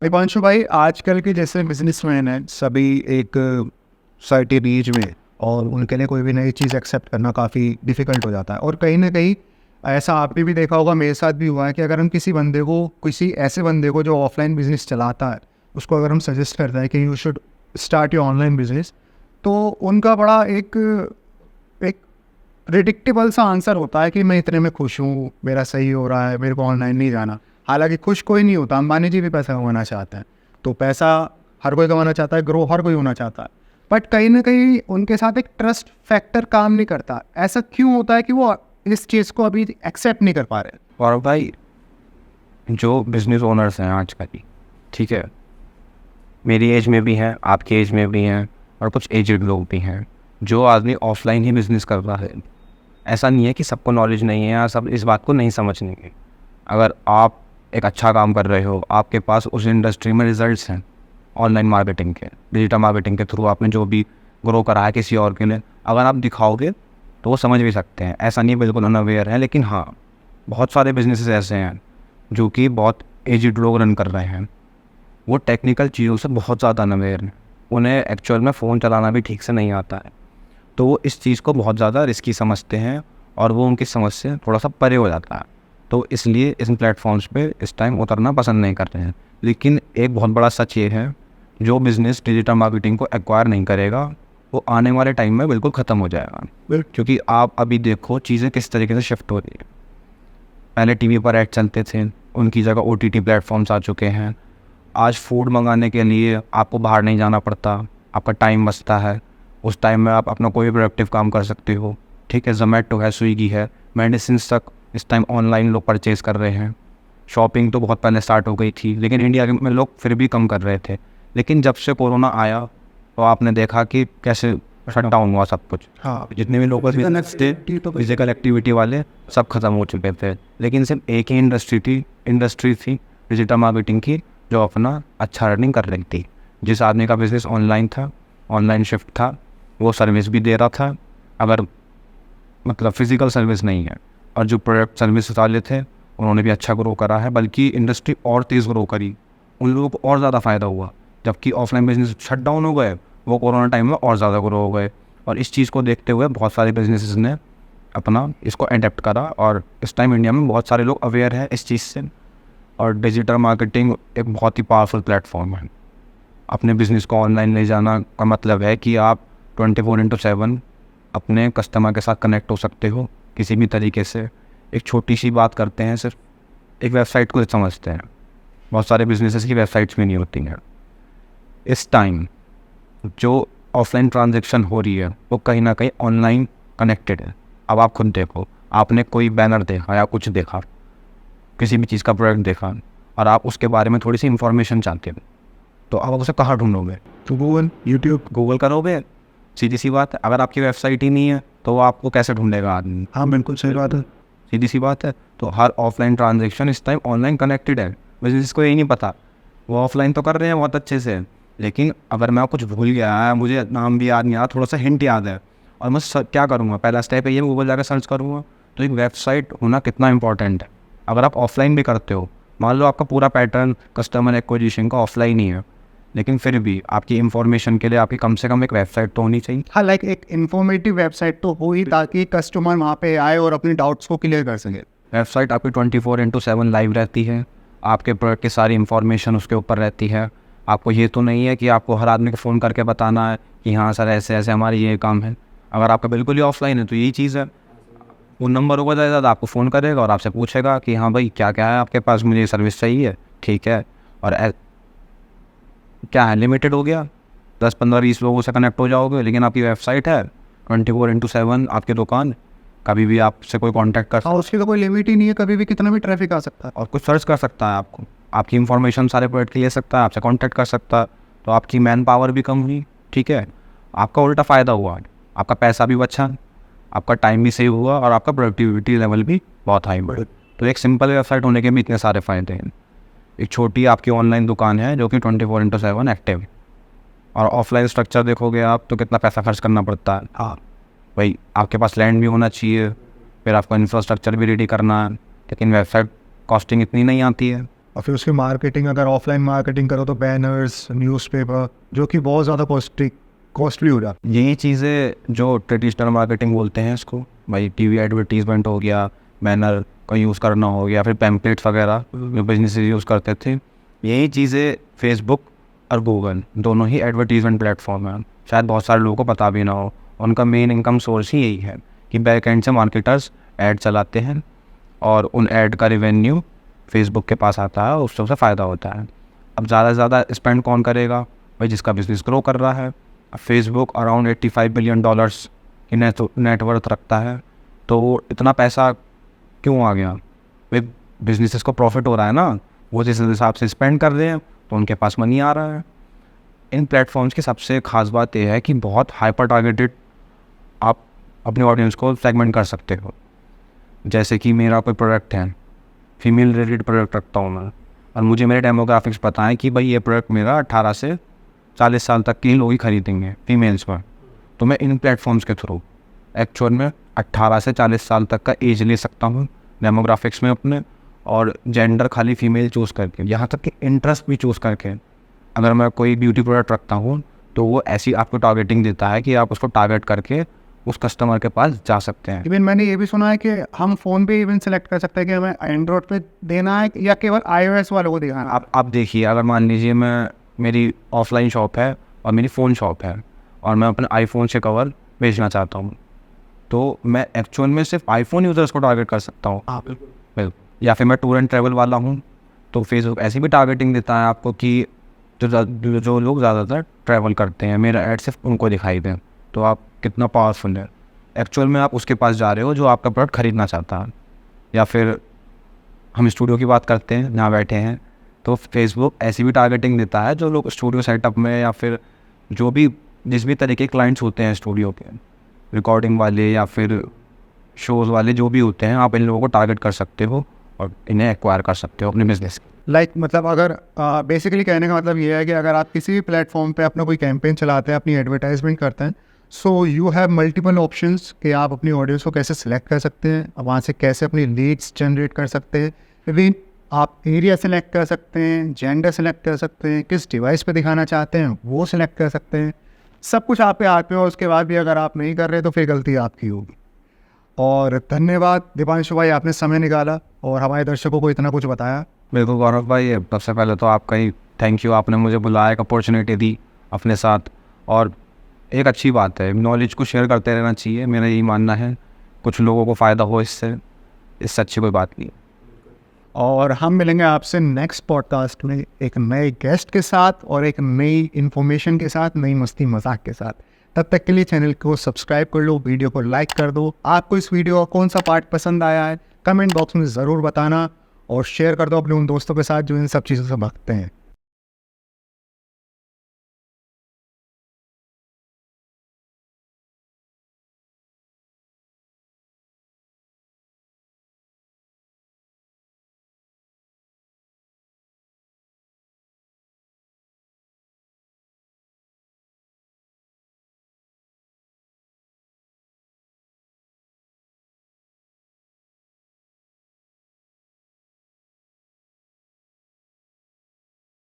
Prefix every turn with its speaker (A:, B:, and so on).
A: दीपांशु भाई, आजकल के जैसे बिजनेसमैन हैं सभी एक सर्टेन एज में, और उनके लिए कोई भी नई चीज़ एक्सेप्ट करना काफ़ी डिफ़िकल्ट हो जाता है। और कहीं ना कहीं ऐसा आपने भी देखा होगा, मेरे साथ भी हुआ है कि अगर हम किसी ऐसे बंदे को जो ऑफलाइन बिजनेस चलाता है, उसको अगर हम सजेस्ट करते हैं कि you should start your online business, तो उनका बड़ा एक एक प्रिडिक्टेबल सा आंसर होता है कि मैं इतने में खुश हूँ, मेरा सही हो रहा है, मेरे को ऑनलाइन नहीं जाना। हालांकि खुश कोई नहीं होता, अंबानी जी भी पैसा कमाना चाहते हैं, तो पैसा हर कोई कमाना चाहता है, ग्रो हर कोई होना चाहता है, बट कहीं ना कहीं उनके साथ एक ट्रस्ट फैक्टर काम नहीं करता। ऐसा क्यों होता है कि वो इस चीज़ को अभी एक्सेप्ट नहीं कर पा रहे?
B: और भाई, जो बिजनेस ओनर्स हैं आजकल की, ठीक है, मेरी एज में भी हैं, आपकी एज में भी हैं, और कुछ एजड लोग भी हैं। जो आदमी ऑफलाइन ही बिजनेस कर रहा है, ऐसा नहीं है कि सबको नॉलेज नहीं है या सब इस बात को नहीं समझेंगे। अगर आप एक अच्छा काम कर रहे हो, आपके पास उस इंडस्ट्री में रिजल्ट्स हैं, ऑनलाइन मार्केटिंग के, डिजिटल मार्केटिंग के थ्रू आपने जो भी ग्रो करा है किसी और के लिए, अगर आप दिखाओगे तो वो समझ भी सकते हैं। ऐसा नहीं बिल्कुल अनअवेयर है, लेकिन हाँ, बहुत सारे बिजनेसेस ऐसे हैं जो कि बहुत एजड लोग रन कर रहे हैं। वो टेक्निकल चीज़ों से बहुत ज़्यादा अनअवेयर हैं, उन्हें एक्चुअल में फ़ोन चलाना भी ठीक से नहीं आता है, तो वो इस चीज़ को बहुत ज़्यादा रिस्की समझते हैं और वो उनकी समझ से थोड़ा सा परे हो जाता है। तो इसलिए इन प्लेटफॉर्म्स पे इस टाइम उतरना पसंद नहीं करते हैं। लेकिन एक बहुत बड़ा सच ये है, जो बिज़नेस डिजिटल मार्केटिंग को एक्वायर नहीं करेगा, वो आने वाले टाइम में बिल्कुल ख़त्म हो जाएगा। क्योंकि आप अभी देखो चीज़ें किस तरीके से शिफ्ट हो रही है। पहले टीवी पर ऐड चलते थे, उनकी जगह ओटीटी प्लेटफॉर्म्स आ चुके हैं। आज फूड मंगाने के लिए आपको बाहर नहीं जाना पड़ता, आपका टाइम बचता है। उस टाइम में आप अपना कोई भी प्रोडक्टिव काम कर सकते हो, ठीक है। ज़ोमैटो है, स्विगी है, मेडिसिन तक इस टाइम ऑनलाइन लोग परचेज़ कर रहे हैं। शॉपिंग तो बहुत पहले स्टार्ट हो गई थी, लेकिन इंडिया में लोग फिर भी कम कर रहे थे। लेकिन जब से कोरोना आया तो आपने देखा कि कैसे शट डाउन हुआ सब कुछ।
A: हाँ,
B: जितने भी लोग फिजिकल एक्टिविटी वाले, सब खत्म हो चुके थे। लेकिन सिर्फ एक ही इंडस्ट्री थी डिजिटल मार्केटिंग की, जो अपना अच्छा रनिंग कर रही थी। जिस आदमी का बिजनेस ऑनलाइन था, ऑनलाइन शिफ्ट था, वो सर्विस भी दे रहा था, अगर मतलब फिजिकल सर्विस नहीं है। और जो प्रोडक्ट सर्विस वाले थे, उन्होंने भी अच्छा ग्रो करा है, बल्कि इंडस्ट्री और तेज़ ग्रो करी, उन लोगों को और ज़्यादा फ़ायदा हुआ। जबकि ऑफलाइन बिजनेस शट डाउन हो गए, वो कोरोना टाइम में और ज़्यादा ग्रो हो गए। और इस चीज़ को देखते हुए बहुत सारे बिजनेसेस ने अपना इसको अडेप्ट करा, और इस टाइम इंडिया में बहुत सारे लोग अवेयर हैं इस चीज़ से। और डिजिटल मार्केटिंग एक बहुत ही पावरफुल प्लेटफॉर्म है। अपने बिज़नेस को ऑनलाइन ले जाना का मतलब है कि आप 24/7 अपने कस्टमर के साथ कनेक्ट हो सकते हो किसी भी तरीके से। एक छोटी सी बात करते हैं, सिर्फ एक वेबसाइट को समझते हैं। बहुत सारे बिजनेसेस की वेबसाइट्स भी नहीं होती हैं। इस टाइम जो ऑफलाइन ट्रांजैक्शन हो रही है, वो कहीं ना कहीं ऑनलाइन कनेक्टेड है। अब आप खुद देखो, आपने कोई बैनर देखा या कुछ देखा, किसी भी चीज़ का प्रोडक्ट देखा, और आप उसके बारे में थोड़ी सी इंफॉर्मेशन चाहते हो, तो आप उसे कहाँ ढूंढोगे?
A: तो गूगल, यूट्यूब।
B: गूगल करोगे, सीधी सी बात है। अगर आपकी वेबसाइट ही नहीं है तो वो आपको कैसे ढूंढेगा आदमी?
A: हाँ, बिल्कुल सही बात है।
B: सीधी सी बात है। तो हर ऑफलाइन ट्रांजैक्शन इस टाइम ऑनलाइन कनेक्टेड है। बिजनेस को यही नहीं पता, वो ऑफलाइन तो कर रहे हैं बहुत अच्छे से, लेकिन अगर मैं कुछ भूल गया, मुझे नाम भी याद नहीं आ, थोड़ा सा हिंट याद है, और मैं क्या करूँगा, पहला स्टेप है ये, गूगल जाकर सर्च करूँगा। तो एक वेबसाइट होना कितना इंपॉर्टेंट है। अगर आप ऑफलाइन भी करते हो, मान लो आपका पूरा पैटर्न कस्टमर एक्विजिशन का ऑफलाइन ही है, लेकिन फिर भी आपकी इंफॉर्मेशन के लिए आपकी कम से कम एक वेबसाइट तो होनी चाहिए।
A: हाँ, लाइक एक इन्फॉर्मेटिव वेबसाइट तो हो ही, ताकि कस्टमर वहाँ पे आए और अपने डाउट्स को क्लियर कर सके।
B: वेबसाइट आपकी 24/7 लाइव रहती है, आपके प्रोडक्ट की सारी इन्फॉर्मेशन उसके ऊपर रहती है। आपको ये तो नहीं है कि आपको हर आदमी को फ़ोन करके बताना है कि हाँ सर ऐसे ऐसे हमारे ये काम है। अगर आपका बिल्कुल ही ऑफलाइन है तो यही चीज़ है, वो नंबर होगा ज़्यादा, आपको फ़ोन करेगा और आपसे पूछेगा कि हाँ भाई क्या क्या है आपके पास, मुझे सर्विस चाहिए, ठीक है। और क्या है, लिमिटेड हो गया, 10, 15, 20 लोगों से कनेक्ट हो जाओगे। लेकिन आपकी वेबसाइट है, 24/7 आपकी दुकान, कभी भी आपसे कोई कांटेक्ट कर
A: हाँ, उसकी तो कोई लिमिट ही नहीं है, कभी भी कितना भी ट्रैफिक आ सकता है।
B: और कुछ सर्च कर सकता है आपको, आपकी इन्फॉर्मेशन सारे प्रोडक्ट की ले सकता है, आपसे कांटेक्ट कर सकता है। तो आपकी मैन पावर भी कम हुई, ठीक है, आपका उल्टा फ़ायदा हुआ, आपका पैसा भी बचा, आपका टाइम भी सेव हुआ, और आपका प्रोडक्टिविटी लेवल भी बहुत हाई बढ़ा। तो एक सिंपल वेबसाइट होने के भी इतने सारे फ़ायदे हैं। एक छोटी आपकी ऑनलाइन दुकान है जो कि 24/7 एक्टिव है। और ऑफलाइन स्ट्रक्चर देखोगे आप तो कितना पैसा खर्च करना पड़ता है। हाँ भाई, आपके पास लैंड भी होना चाहिए, फिर आपको इंफ्रास्ट्रक्चर भी रेडी करना है, लेकिन वेबसाइट कॉस्टिंग इतनी नहीं आती है।
A: और फिर उसकी मार्केटिंग, अगर ऑफलाइन मार्केटिंग करो तो बैनर्स, न्यूज़पेपर, जो कि बहुत ज़्यादा कॉस्टली हो जाता
B: यही चीज़ें जो ट्रेडिशनल मार्केटिंग बोलते हैं इसको, भाई टीवी एडवर्टीजमेंट हो गया, बैनर का यूज़ करना हो गया, फिर पैम्पलेट्स वगैरह जो बिजनेस यूज़ करते थे, यही चीज़ें फेसबुक और गूगल दोनों ही एडवर्टीजमेंट प्लेटफॉर्म हैं। शायद बहुत सारे लोगों को पता भी ना हो, उनका मेन इनकम सोर्स ही यही है कि बैक एंड से मार्केटर्स ऐड चलाते हैं और उन ऐड का रिवेन्यू फेसबुक के पास आता है और उससे उसे फ़ायदा होता है। अब ज़्यादा से ज़्यादा स्पेंड कौन करेगा? भाई जिसका बिजनेस ग्रो कर रहा है। अब फेसबुक अराउंड $85 बिलियन की नेटवर्थ रखता है, तो वो इतना पैसा क्यों आ गया? भाई बिजनेसेस को प्रॉफिट हो रहा है ना, वो जिस हिसाब से स्पेंड कर रहे हैं तो उनके पास मनी आ रहा है। इन प्लेटफॉर्म्स की सबसे ख़ास बात यह है कि बहुत हाइपर टारगेटेड आप अपने ऑडियंस को सेगमेंट कर सकते हो। जैसे कि मेरा कोई प्रोडक्ट है, फीमेल रिलेटेड प्रोडक्ट रखता हूँ मैं, और मुझे मेरे डेमोग्राफिक्स पता है कि भाई ये प्रोडक्ट मेरा 18 से 40 साल तक के ही लोग ही खरीदेंगे फीमेल्स पर, तो मैं इन प्लेटफॉर्म्स के थ्रू एक्चुअल में 18 से 40 साल तक का एज ले सकता हूँ डेमोग्राफिक्स में अपने, और जेंडर खाली फीमेल चूज़ करके, यहाँ तक कि इंटरेस्ट भी चूज़ करके। अगर मैं कोई ब्यूटी प्रोडक्ट रखता हूँ तो वो ऐसी आपको टारगेटिंग देता है कि आप उसको टारगेट करके उस कस्टमर के पास जा सकते हैं।
A: इवन मैंने ये भी सुना है कि हम फ़ोन पे इवन सेलेक्ट कर सकते हैं कि हमें एंड्रॉयड पे देना है या केवल iOS वालों को दिखाना है।
B: आप देखिए, अगर मान लीजिए मेरी ऑफलाइन शॉप है और मेरी फ़ोन शॉप है और मैं अपने आईफोन से कवर बेचना चाहता हूँ, तो मैं एक्चुअल में सिर्फ आईफोन यूज़र्स को टारगेट कर सकता हूँ। बिल्कुल। या फिर मैं टूर एंड ट्रैवल वाला हूँ तो फेसबुक ऐसी भी टारगेटिंग देता है आपको कि जो लोग ज़्यादातर ट्रैवल करते हैं, मेरा ऐड सिर्फ उनको दिखाई दें। तो आप कितना पावरफुल है, एक्चुअल में आप उसके पास जा रहे हो जो आपका प्रोडक्ट खरीदना चाहता है। या फिर हम स्टूडियो की बात करते हैं, जहाँ बैठे हैं, तो फेसबुक ऐसी भी टारगेटिंग देता है जो लोग स्टूडियो सेटअप में या फिर जो भी जिस भी तरह के क्लाइंट्स होते हैं स्टूडियो के, रिकॉर्डिंग वाले या फिर शोज़ वाले जो भी होते हैं, आप इन लोगों को टारगेट कर सकते हो और इन्हें एक्वायर कर सकते हो अपने बिजनेस।
A: मतलब अगर बेसिकली कहने का मतलब ये है कि अगर आप किसी भी प्लेटफॉर्म पे अपना कोई कैंपेन चलाते हैं, अपनी एडवर्टाइजमेंट करते हैं, so you have multiple options कि आप अपनी ऑडियंस को कैसे सिलेक्ट कर सकते हैं, वहाँ से कैसे अपनी लीड्स जनरेट कर सकते हैं। इवन आप एरिया सेलेक्ट कर सकते हैं, जेंडर सेलेक्ट कर सकते हैं, किस डिवाइस पे दिखाना चाहते हैं वो सिलेक्ट कर सकते हैं। सब कुछ आप पे हाथ में, और उसके बाद भी अगर आप नहीं कर रहे तो फिर गलती आपकी होगी। और धन्यवाद दीपांशु भाई, आपने समय निकाला और हमारे दर्शकों को इतना कुछ बताया।
B: बिल्कुल गौरव भाई, सबसे पहले तो आपका ही थैंक यू, आपने मुझे बुलाया, एक अपॉर्चुनिटी दी अपने साथ। और एक अच्छी बात है, नॉलेज को शेयर करते रहना चाहिए, मेरा यही मानना है। कुछ लोगों को फ़ायदा हो इससे अच्छी कोई बात नहीं।
A: और हम मिलेंगे आपसे नेक्स्ट पॉडकास्ट में एक नए गेस्ट के साथ और एक नई इन्फॉर्मेशन के साथ, नई मस्ती मजाक के साथ। तब तक के लिए चैनल को सब्सक्राइब कर लो, वीडियो को लाइक कर दो। आपको इस वीडियो का कौन सा पार्ट पसंद आया है कमेंट बॉक्स में ज़रूर बताना, और शेयर कर दो अपने उन दोस्तों के साथ जो इन सब चीज़ों से भागते हैं।